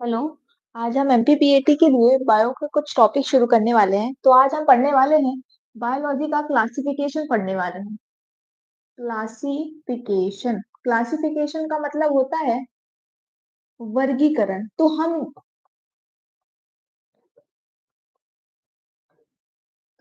Hello. आज हम एमपीपीएटी के लिए बायो का कुछ टॉपिक शुरू करने वाले हैं। तो आज हम पढ़ने वाले हैं बायोलॉजी का क्लासिफिकेशन पढ़ने वाले हैं। क्लासिफिकेशन क्लासिफिकेशन का मतलब होता है वर्गीकरण। तो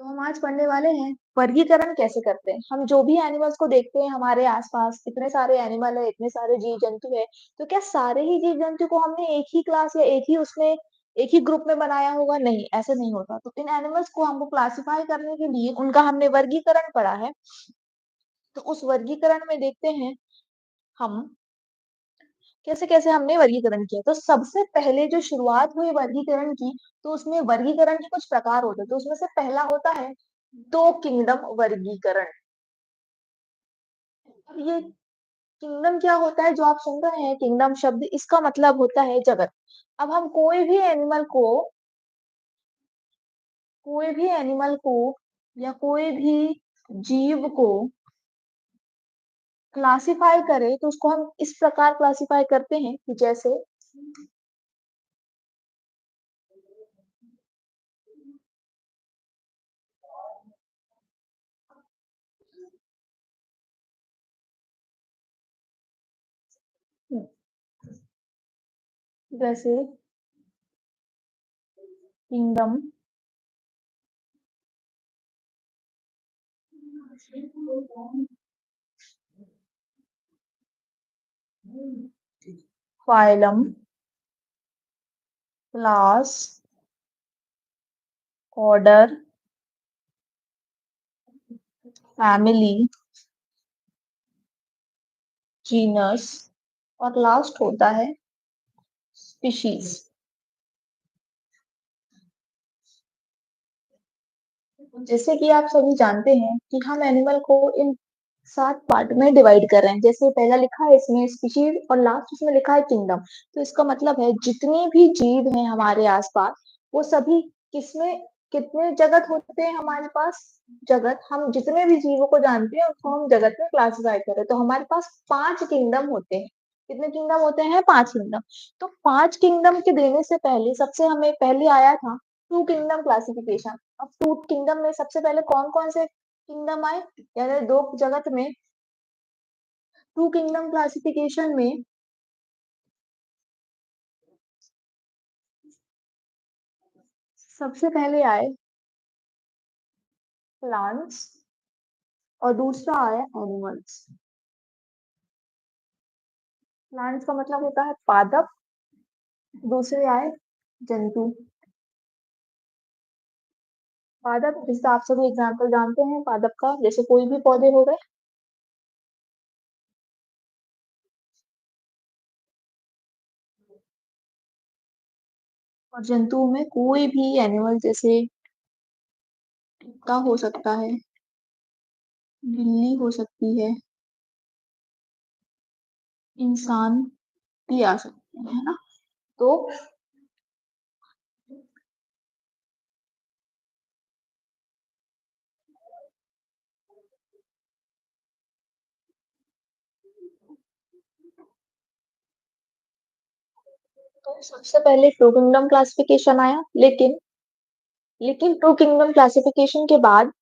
हम आज पढ़ने वाले हैं वर्गीकरण कैसे करते हैं। हम जो भी एनिमल्स को देखते हैं हमारे आसपास, इतने सारे एनिमल है, इतने सारे जीव जंतु है। तो क्या सारे ही जीव जंतु को हमने एक ही क्लास या एक ही उसमें एक ही ग्रुप में बनाया होगा? नहीं, ऐसे नहीं होता। तो इन एनिमल्स को हमको क्लासिफाई करने के लिए उनका हमने वर्गीकरण पढ़ा है। तो उस वर्गीकरण में देखते हैं हम कैसे कैसे हमने वर्गीकरण किया। तो सबसे पहले जो शुरुआत हुई वर्गीकरण की, तो उसमें वर्गीकरण के कुछ प्रकार होते हैं। तो उसमें से पहला होता है दो किंगडम वर्गीकरण। अब ये किंगडम क्या होता है जो आप सुन रहे हैं, किंगडम शब्द, इसका मतलब होता है जगत। अब हम कोई भी एनिमल को या कोई भी जीव को क्लासिफाई करें तो उसको हम इस प्रकार क्लासिफाई करते हैं कि जैसे kingdom, phylum, class, order, family, genus और लास्ट होता है स्पीशीज। जैसे कि आप सभी जानते हैं कि हम एनिमल को इन 7 पार्ट में डिवाइड कर रहे हैं। जैसे पहला लिखा है इसमें स्पीशीज और लास्ट उसमें लिखा है किंगडम। तो इसका मतलब है जितनी भी जीव हैं हमारे आसपास, वो सभी किसमें, कितने जगत होते हैं हमारे पास? जगत। हम जितने भी जीवों को जानते हैं उसको हम जगत में क्लासिफाई करें तो हमारे पास 5 किंगडम होते हैं। कितने किंगडम होते हैं? 5 किंगडम। तो 5 किंगडम के देने से पहले सबसे हमें पहले आया था टू किंगडम क्लासिफिकेशन। अब टू किंगडम में सबसे पहले कौन कौन से किंगडम आए, यानी दो जगत में? टू किंगडम क्लासिफिकेशन में सबसे पहले आए प्लांट्स और दूसरा आया एनिमल्स। प्लांट्स का मतलब होता है पादप, दूसरे आए जंतु। पादप जिसका आप सभी एग्जाम्पल जानते हैं पादप का, जैसे कोई भी पौधे हो गए। और जंतुओं में कोई भी एनिमल, जैसे कुत्ता हो सकता है, बिल्ली हो सकती है, इंसान भी आ सकते हैं, है ना? तो सबसे पहले टू किंगडम क्लासिफिकेशन आया, लेकिन टू किंगडम क्लासिफिकेशन के बाद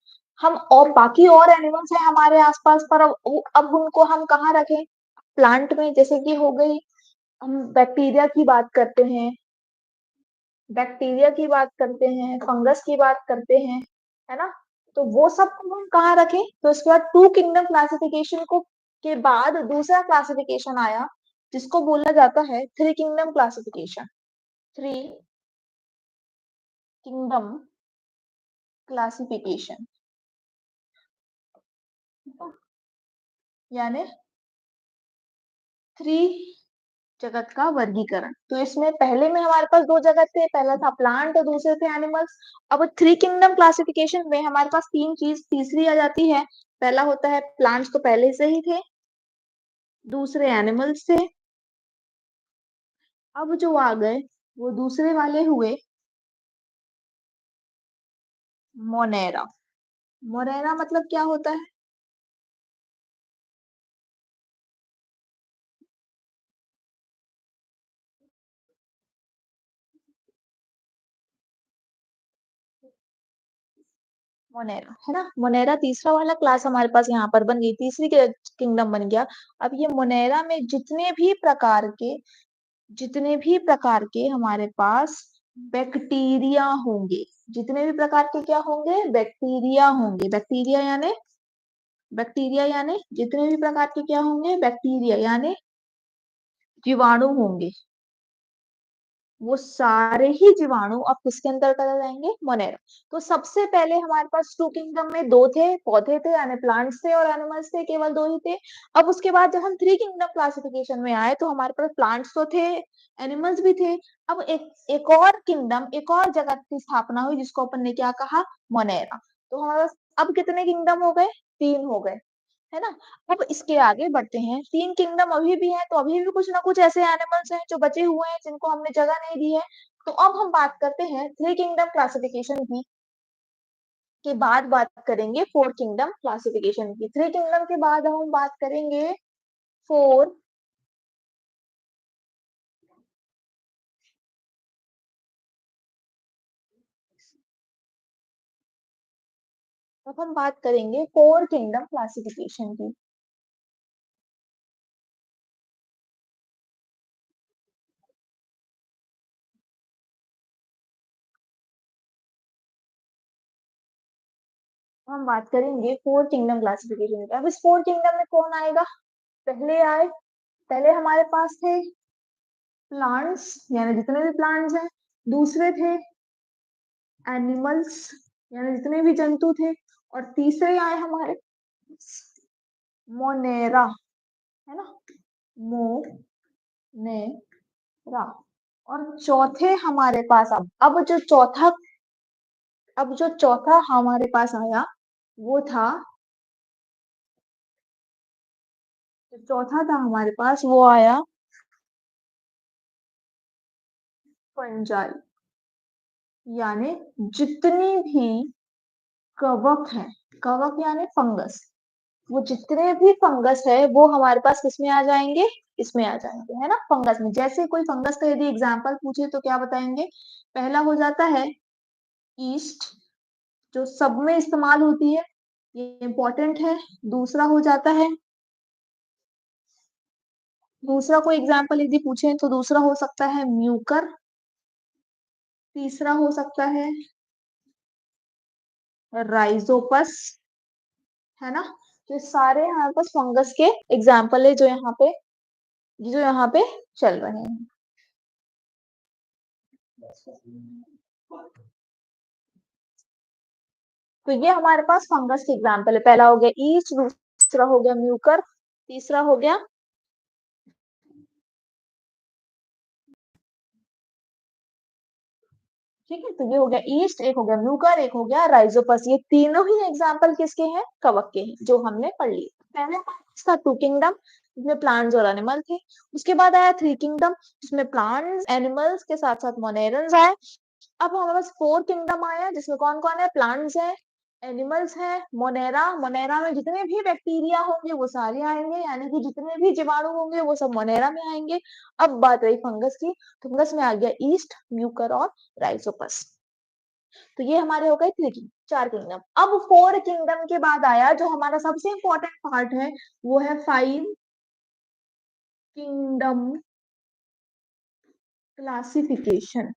हम और बाकी और एनिमल्स हैं हमारे आसपास, पर अब उनको हम कहाँ रखें? प्लांट में। जैसे कि हो गई, हम बैक्टीरिया की बात करते हैं, फंगस की बात करते हैं, है ना? तो वो सब को हम कहाँ रखें? तो इसके बाद टू किंगडम क्लासिफिकेशन को के बाद दूसरा क्लासिफिकेशन आया जिसको बोला जाता है three kingdom classification. Three kingdom classification यानी थ्री जगत का वर्गीकरण। तो इसमें पहले में हमारे पास दो जगत थे, पहला था प्लांट और दूसरे थे एनिमल्स। अब थ्री किंगडम क्लासिफिकेशन में हमारे पास तीसरी आ जाती है। पहला होता है प्लांट्स, तो पहले से ही थे। दूसरे एनिमल्स थे। अब जो आ गए वो दूसरे वाले हुए मोनेरा। मोनेरा मतलब क्या होता है? मोनेरा है ना, मोनेरा तीसरा वाला क्लास हमारे पास यहाँ पर बन गई, तीसरी किंगडम बन गया। अब ये मोनेरा में जितने भी प्रकार के हमारे पास बैक्टीरिया होंगे, जितने भी प्रकार के क्या होंगे, बैक्टीरिया यानी जितने भी प्रकार के क्या होंगे, बैक्टीरिया यानी जीवाणु होंगे, वो सारे ही जीवाणु अब किसके अंतर्गत आ जाएंगे, मोनेरा। तो सबसे पहले हमारे पास टू किंगडम में दो थे, पौधे थे यानी प्लांट्स थे और एनिमल्स थे, केवल दो ही थे। अब उसके बाद जब हम थ्री किंगडम क्लासिफिकेशन में आए तो हमारे पास प्लांट्स तो थे, एनिमल्स भी थे। अब एक और किंगडम, एक और जगत की स्थापना हुई जिसको अपन ने क्या कहा, मोनेरा। तो हमारे पास अब कितने किंगडम हो गए, तीन हो गए, है ना। अब इसके आगे बढ़ते हैं, तीन किंगडम अभी भी है, तो अभी भी कुछ ना कुछ ऐसे एनिमल्स हैं जो बचे हुए हैं जिनको हमने जगह नहीं दी है। तो अब हम बात करते हैं थ्री किंगडम क्लासिफिकेशन की, के बाद बात करेंगे फोर किंगडम क्लासिफिकेशन की। थ्री किंगडम के बाद हम बात करेंगे फोर, अब हम बात करेंगे फोर किंगडम क्लासिफिकेशन की। हम बात करेंगे फोर किंगडम क्लासिफिकेशन की। अब इस फोर किंगडम में कौन आएगा, पहले आए, पहले हमारे पास थे प्लांट्स यानी जितने भी प्लांट्स हैं, दूसरे थे एनिमल्स यानी जितने भी जंतु थे, और तीसरे आए हमारे मोनेरा, है ना, मोनेरा। और चौथे हमारे पास अब जो चौथा हमारे पास आया वो था, जो चौथा था हमारे पास वो आया फंजाई, यानी जितनी भी कवक है, कवक यानी फंगस, वो जितने भी फंगस है वो हमारे पास किसमें आ जाएंगे, इसमें आ जाएंगे, है ना, फंगस में। जैसे कोई फंगस का यदि एग्जाम्पल पूछे तो क्या बताएंगे, पहला हो जाता है ईस्ट, जो सब में इस्तेमाल होती है, ये इंपॉर्टेंट है। दूसरा हो जाता है, दूसरा कोई एग्जाम्पल यदि पूछे तो दूसरा हो सकता है म्यूकर, तीसरा हो सकता है राइजोपस, है ना। तो ये सारे हमारे पास फंगस के एग्जाम्पल है जो यहाँ पे चल रहे हैं। तो ये हमारे पास फंगस के एग्जाम्पल है, पहला हो गया ईस्ट, दूसरा हो गया म्यूकर, तीसरा हो गया, ठीक है, तो ये हो गया ईस्ट, एक हो गया म्यूकर, एक हो गया राइजोपस। ये तीनों ही एग्जाम्पल किसके हैं, कवक के हैं, जो हमने पढ़ लिए। पहले था टू किंगडम जिसमें प्लांट्स और एनिमल थे, उसके बाद आया थ्री किंगडम जिसमें प्लांट्स एनिमल्स के साथ साथ मोनेरन्स आए। अब हमारे पास फोर किंगडम आया जिसमें कौन कौन है, प्लांट्स है, एनिमल्स है, मोनेरा, मोनेरा में जितने भी बैक्टीरिया होंगे वो सारे आएंगे, यानी कि जितने भी जीवाणु होंगे वो सब मोनेरा में आएंगे। अब बात रही फंगस की, फंगस में आ गया ईस्ट, म्यूकर और राइजोपस। तो ये हमारे हो गए थ्री किंग, चार किंगडम। अब फोर किंगडम के बाद आया जो हमारा सबसे इंपॉर्टेंट पार्ट है, वो है फाइव किंगडम क्लासिफिकेशन।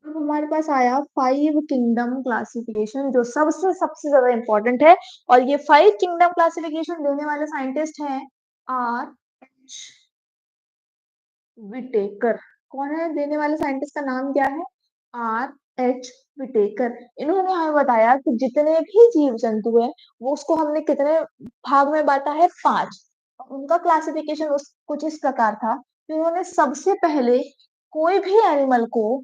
अब हमारे पास आया फाइव किंगडम क्लासिफिकेशन जो सबसे सबसे ज्यादा इंपॉर्टेंट है। और ये फाइव किंगडम क्लासिफिकेशन देने वाले साइंटिस्ट हैं आर एच विटेकर। कौन है देने वाले साइंटिस्ट, का नाम क्या है, आर एच विटेकर। इन्होंने हमें बताया कि जितने भी जीव जंतु है वो उसको हमने कितने भाग में बांटा है, पांच। उनका क्लासिफिकेशन उस कुछ इस प्रकार था कि उन्होंने सबसे पहले कोई भी एनिमल को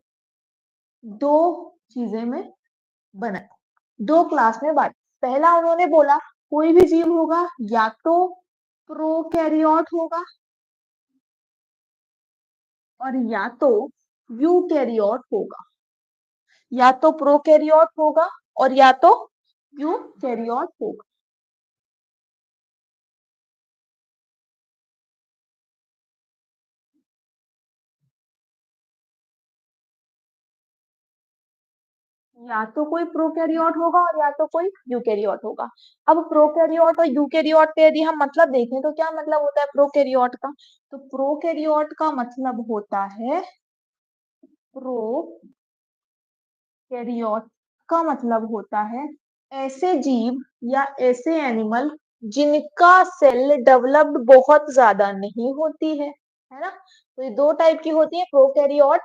दो चीजें में बना, दो क्लास में बांट। पहला उन्होंने बोला कोई भी जीव होगा या तो प्रोकैरियोट होगा और या तो यूकैरियोट होगा, या तो प्रोकैरियोट होगा और या तो यूकैरियोट होगा। या तो कोई प्रोकैरियोट होगा और या तो कोई यूकैरियोट होगा। अब प्रोकैरियोट और यूकैरियोट का यदि हम मतलब देखें तो क्या मतलब होता है प्रोकैरियोट का? तो प्रोकैरियोट का मतलब होता है प्रोकैरियोट का मतलब होता है ऐसे जीव या ऐसे एनिमल जिनका सेल डेवलप्ड बहुत ज्यादा नहीं होती है ना? तो ये दो टाइप की होती है प्रोकैरियोट,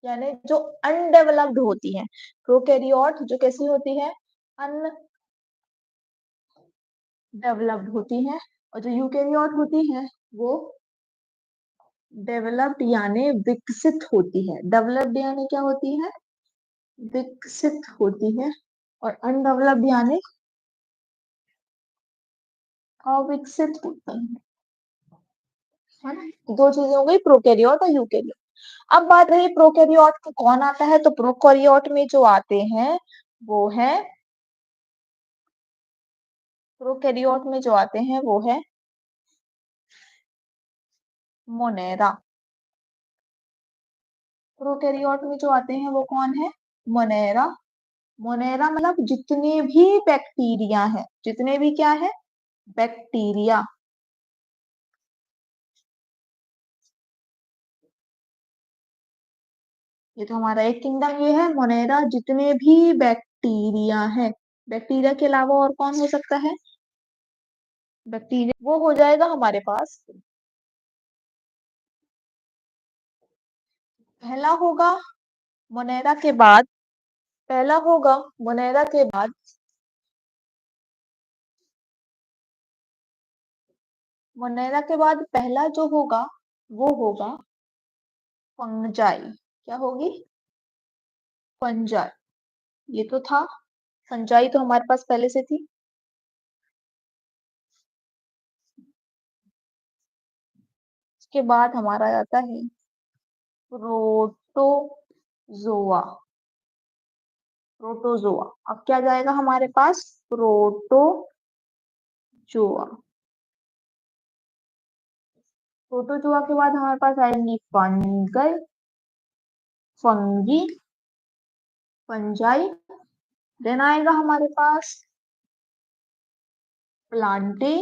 यानी जो अनडेवलप्ड होती है। प्रोकैरियोट जो कैसी होती है? अनडेवलप्ड होती है। और जो यूकैरियोट होती है वो डेवलप्ड यानी विकसित होती है। डेवलप्ड यानी क्या होती है? विकसित होती है। और अनडेवलप्ड यानी अविकसित होती है ना? दो चीजें हो गई प्रोकैरियोट और यूकैरियोट। अब बात रही प्रोकैरियोट में कौन आता है, तो प्रोकैरियोट में जो आते हैं वो है प्रोकैरियोट में जो आते हैं वो है मोनेरा। प्रोकैरियोट में जो आते हैं वो कौन है? मोनेरा। मोनेरा मतलब जितने भी बैक्टीरिया है, जितने भी क्या है? बैक्टीरिया। ये तो हमारा एक किंगडम ये है मोनेरा, जितने भी बैक्टीरिया है। बैक्टीरिया के अलावा और कौन हो सकता है? बैक्टीरिया वो हो जाएगा हमारे पास, पहला होगा मोनेरा के बाद, पहला होगा मोनेरा के बाद, मोनेरा के बाद पहला जो होगा वो होगा फंजाई। क्या होगी? फंजाई। ये तो था, फंजाई तो हमारे पास पहले से थी। उसके बाद हमारा आता है प्रोटोजोआ। प्रोटोजोआ। अब क्या जाएगा हमारे पास? प्रोटोजोआ। प्रोटोजोआ के बाद हमारे पास आएंगी फंगल, फंगी, फंजाई। देन आएगा हमारे पास प्लांटे,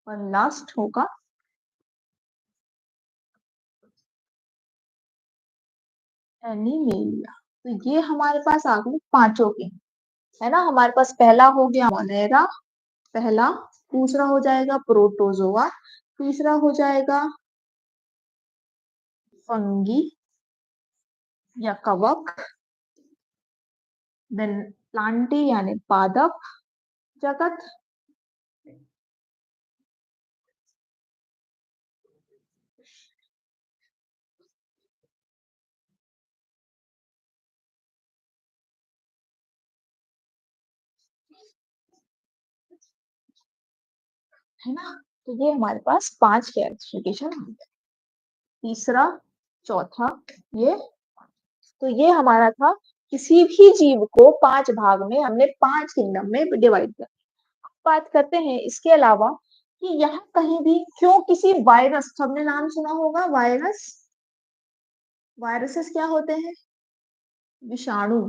और लास्ट होगा एनिमेलिया। तो ये हमारे पास आ गए पांचों के, है ना? हमारे पास पहला हो गया मोनेरा, पहला। दूसरा हो जाएगा प्रोटोजोआ, तीसरा हो जाएगा फंगी या कवक, देन प्लांटी यानी पादप जगत, है ना? तो ये हमारे पास पांच क्लासिफिकेशन, तीसरा, चौथा, ये। तो ये हमारा था किसी भी जीव को पांच भाग में हमने पांच किंगडम में डिवाइड कर। बात करते हैं इसके अलावा कि यहाँ कहीं भी क्यों किसी वायरस, सबने नाम सुना होगा वायरस, वायरसेस क्या होते हैं? विषाणु।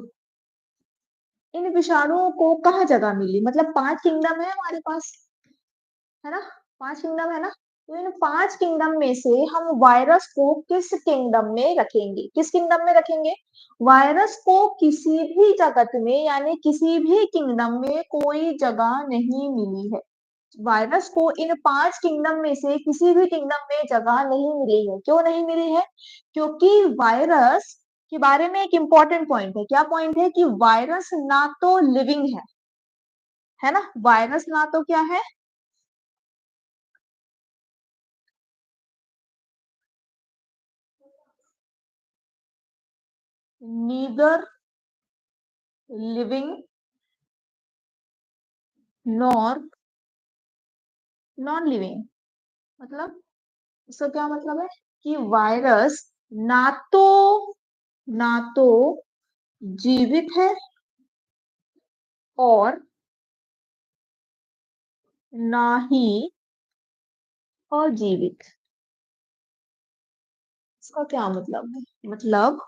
इन विषाणुओं को कहाँ जगह मिली? मतलब पांच किंगडम है हमारे पास, है ना? पांच किंगडम है ना? तो इन पांच किंगडम में से हम वायरस को किस किंगडम में रखेंगे? किस किंगडम में रखेंगे? वायरस को किसी भी जगत में यानी किसी भी किंगडम में कोई जगह नहीं मिली है। वायरस को इन पांच किंगडम में से किसी भी किंगडम में जगह नहीं मिली है। क्यों नहीं मिली है? क्योंकि वायरस के बारे में एक इंपॉर्टेंट पॉइंट है। क्या पॉइंट है? कि वायरस ना तो लिविंग है ना? वायरस ना तो क्या है? Neither living nor non living. मतलब इसका क्या मतलब है? कि वायरस ना तो ना तो जीवित है और ना ही अजीवित। इसका क्या मतलब है? मतलब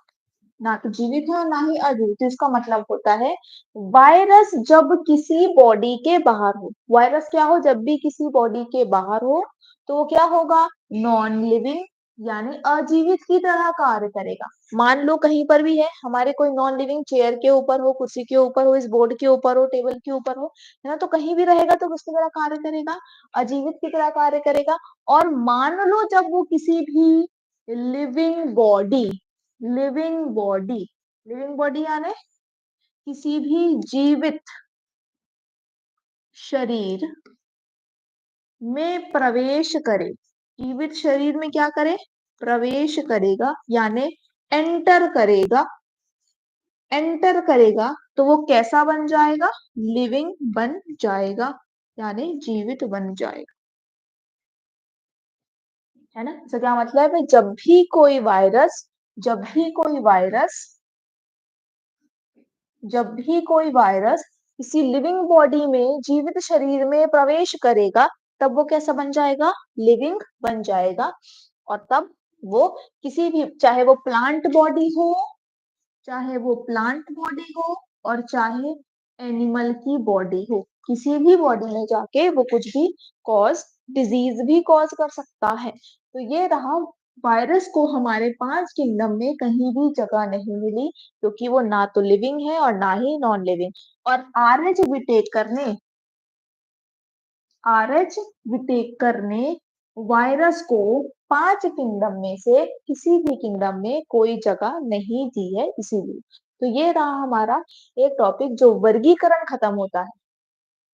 ना तो जीवित है और ना ही अजीवित। तो इसका मतलब होता है वायरस जब किसी बॉडी के बाहर हो, वायरस क्या हो, जब भी किसी बॉडी के बाहर हो तो वो क्या होगा, नॉन लिविंग यानी अजीवित की तरह कार्य करेगा। मान लो कहीं पर भी है, हमारे कोई नॉन लिविंग चेयर के ऊपर हो, कुर्सी के ऊपर हो, इस बोर्ड के ऊपर हो, टेबल के ऊपर हो, है ना, तो कहीं भी रहेगा तो किसकी तरह कार्य करेगा, अजीवित की तरह कार्य करेगा। और मान लो जब वो किसी भी living body, living body, living body यानी किसी भी जीवित शरीर में प्रवेश करे, जीवित शरीर में क्या करे, प्रवेश करेगा यानी एंटर करेगा, एंटर करेगा तो वो कैसा बन जाएगा, लिविंग बन जाएगा यानी जीवित बन जाएगा, है ना। इसका क्या मतलब है, जब भी कोई वायरस, जब भी कोई वायरस, जब भी कोई वायरस किसी लिविंग बॉडी में, जीवित शरीर में प्रवेश करेगा तब वो कैसा बन जाएगा, लिविंग बन जाएगा। और तब वो किसी भी, चाहे वो प्लांट बॉडी हो, चाहे वो प्लांट बॉडी हो और चाहे एनिमल की बॉडी हो, किसी भी बॉडी में जाके वो कुछ भी कॉज, डिजीज भी कॉज कर सकता है। तो ये रहा, वायरस को हमारे 5 किंगडम में कहीं भी जगह नहीं मिली क्योंकि वो ना तो लिविंग है और ना ही नॉन लिविंग। और आरएच विटेकर ने, आरएच विटेकर ने वायरस को 5 किंगडम में से किसी भी किंगडम में कोई जगह नहीं दी है इसीलिए। तो ये रहा हमारा एक टॉपिक जो वर्गीकरण खत्म होता है।